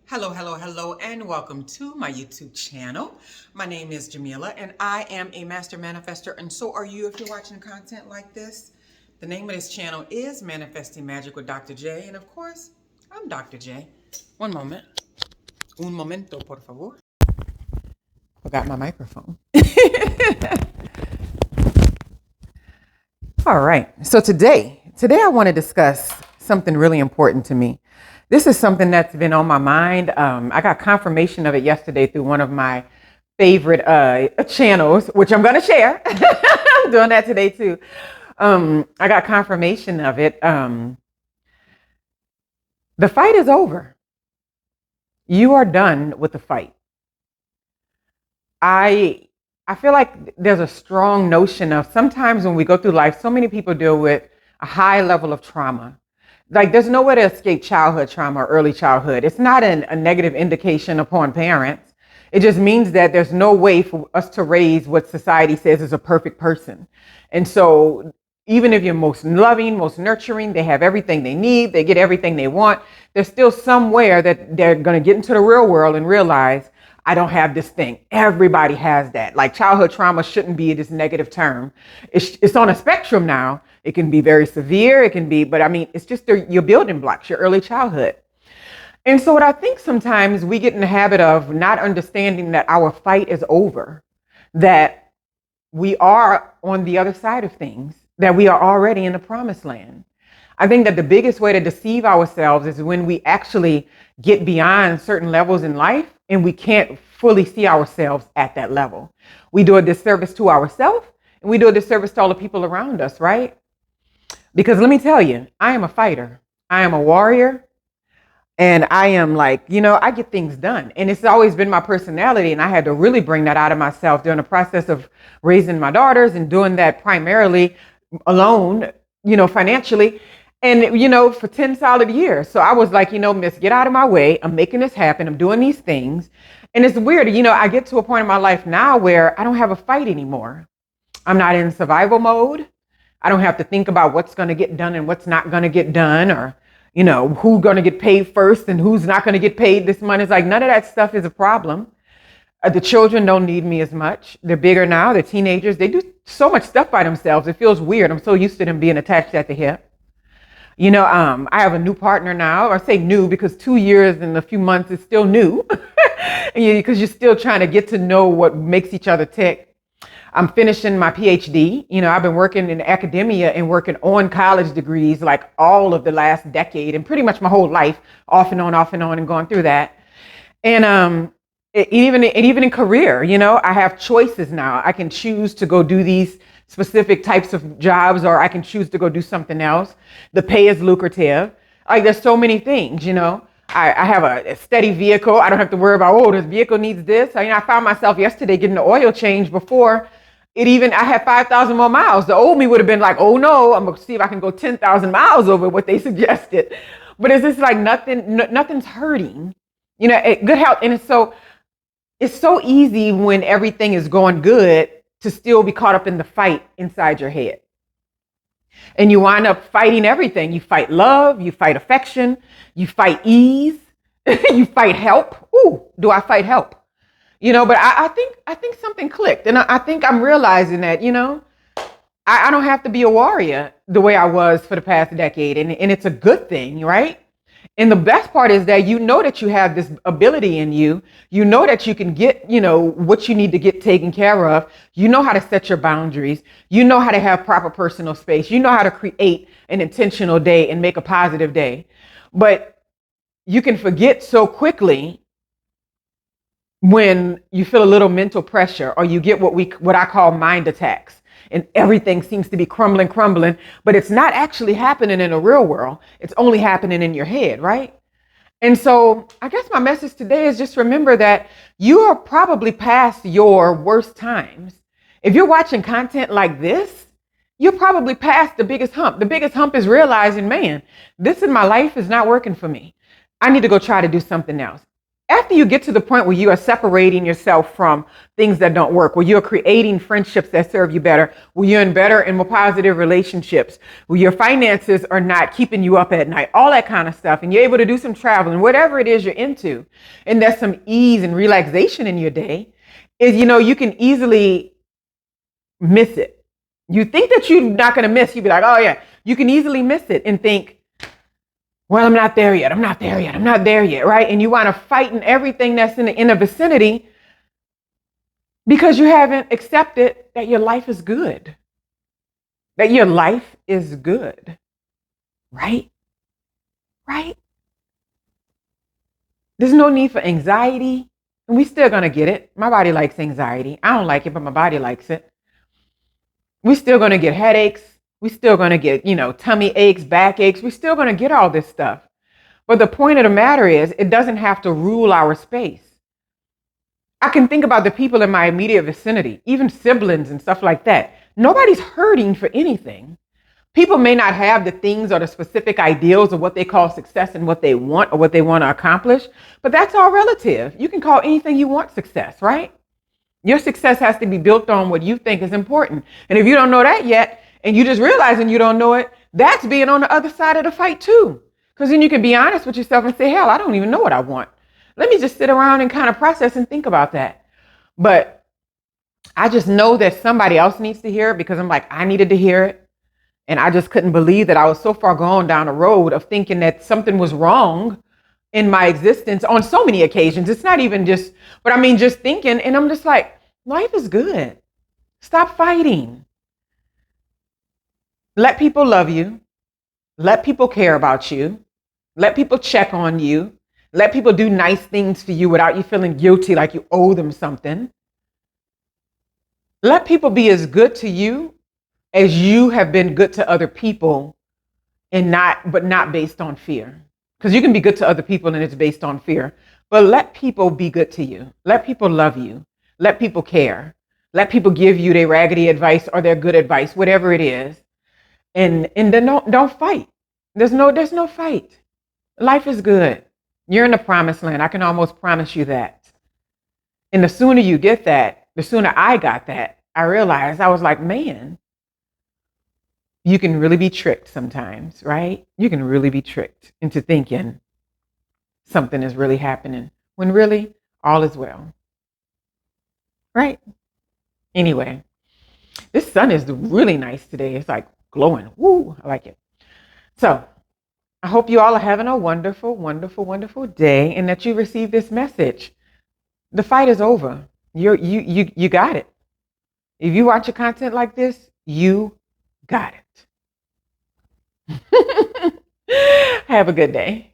Hello, and welcome to my YouTube channel. My name is Jameelah, and I am a master manifester, and so are you if you're watching content like this. The name of this channel is Manifesting Magic with Dr. J, and of course, I'm Dr. J. One moment. Un momento, por favor. Forgot my microphone. All right. So today I want to discuss something really important to me. This is something that's been on my mind. I got confirmation of it yesterday through one of my favorite channels, which I'm going to share. I'm doing that today too. I got confirmation of it. The fight is over. You are done with the fight. I feel like there's a strong notion of sometimes when we go through life, so many people deal with a high level of trauma. Like there's no way to escape childhood trauma or early childhood. It's not a negative indication upon parents. It just means that there's no way for us to raise what society says is a perfect person. And so even if you're most loving, most nurturing, they have everything they need, they get everything they want, there's still somewhere that they're going to get into the real world and realize, I don't have this thing. Everybody has that. Like childhood trauma shouldn't be this negative term. It's on a spectrum now. It can be very severe. It can be, but I mean, it's just your building blocks, your early childhood. And so what I think sometimes we get in the habit of not understanding that our fight is over, that we are on the other side of things, that we are already in the promised land. I think that the biggest way to deceive ourselves is when we actually get beyond certain levels in life and we can't fully see ourselves at that level. We do a disservice to ourselves and we do a disservice to all the people around us, right? Because let me tell you, I am a fighter. I am a warrior. And I am like, I get things done. And it's always been my personality. And I had to really bring that out of myself during the process of raising my daughters and doing that primarily alone, financially. And, for 10 solid years. So I was like, miss, get out of my way. I'm making this happen. I'm doing these things. And it's weird. I get to a point in my life now where I don't have a fight anymore. I'm not in survival mode. I don't have to think about what's going to get done and what's not going to get done or, who's going to get paid first and who's not going to get paid this month. It's like none of that stuff is a problem. The children don't need me as much. They're bigger now. They're teenagers. They do so much stuff by themselves. It feels weird. I'm so used to them being attached at the hip. I have a new partner now. I say new because 2 years and a few months is still new because you're still trying to get to know what makes each other tick. I'm finishing my PhD. I've been working in academia and working on college degrees like all of the last decade and pretty much my whole life, off and on, and going through that. And even in career, I have choices now. I can choose to go do these specific types of jobs, or I can choose to go do something else. The pay is lucrative. Like there's so many things, I have a steady vehicle. I don't have to worry about, this vehicle needs this. I found myself yesterday getting the oil change before I had 5,000 more miles. The old me would have been like, oh no, I'm going to see if I can go 10,000 miles over what they suggested. But it's just like nothing's hurting, good health. And it's so easy when everything is going good to still be caught up in the fight inside your head. And you wind up fighting everything. You fight love, you fight affection, you fight ease, you fight help. Ooh, do I fight help? But I think something clicked. And I think I'm realizing that, I don't have to be a warrior the way I was for the past decade. And it's a good thing, right? And the best part is that that you have this ability in you. That you can get, what you need to get taken care of. You know how to set your boundaries. You know how to have proper personal space. You know how to create an intentional day and make a positive day. But you can forget so quickly when you feel a little mental pressure or you get what I call mind attacks. And everything seems to be crumbling, but it's not actually happening in the real world. It's only happening in your head, right? And so I guess my message today is just remember that you are probably past your worst times. If you're watching content like this, you're probably past the biggest hump. The biggest hump is realizing, man, this in my life is not working for me. I need to go try to do something else. after you get to the point where you are separating yourself from things that don't work, where you're creating friendships that serve you better, where you're in better and more positive relationships, where your finances are not keeping you up at night, all that kind of stuff, and you're able to do some traveling, whatever it is you're into, and there's some ease and relaxation in your day, is, you can easily miss it. You think that you're not going to miss, you'd be like, oh yeah, you can easily miss it and think, well, I'm not there yet. I'm not there yet. I'm not there yet. Right. And you want to fight in everything that's in the vicinity because you haven't accepted that your life is good. That your life is good. Right. Right. There's no need for anxiety. And we still going to get it. My body likes anxiety. I don't like it, but my body likes it. We're still going to get headaches. We're still going to get, tummy aches, back aches. We're still going to get all this stuff. But the point of the matter is, it doesn't have to rule our space. I can think about the people in my immediate vicinity, even siblings and stuff like that. Nobody's hurting for anything. People may not have the things or the specific ideals of what they call success and what they want or what they want to accomplish, but that's all relative. You can call anything you want success, right? Your success has to be built on what you think is important. And if you don't know that yet, and you just realizing you don't know it, that's being on the other side of the fight too. Because then you can be honest with yourself and say, hell, I don't even know what I want. Let me just sit around and kind of process and think about that. But I just know that somebody else needs to hear it because I'm like, I needed to hear it. And I just couldn't believe that I was so far gone down the road of thinking that something was wrong in my existence on so many occasions. It's not even just, but I mean, just thinking. And I'm just like, life is good. Stop fighting. Let people love you. Let people care about you. Let people check on you. Let people do nice things for you without you feeling guilty like you owe them something. Let people be as good to you as you have been good to other people, but not based on fear. Because you can be good to other people and it's based on fear. But let people be good to you. Let people love you. Let people care. Let people give you their raggedy advice or their good advice, whatever it is. And then don't fight. There's no fight. Life is good. You're in the promised land. I can almost promise you that. And the sooner you get that, the sooner I got that, I realized I was like, man, you can really be tricked sometimes, right? You can really be tricked into thinking something is really happening when really all is well. Right? Anyway, this sun is really nice today. It's like glowing. Woo, I like it. So I hope you all are having a wonderful, wonderful, wonderful day and that you receive this message. The fight is over. You got it. If you watch a content like this, you got it. Have a good day.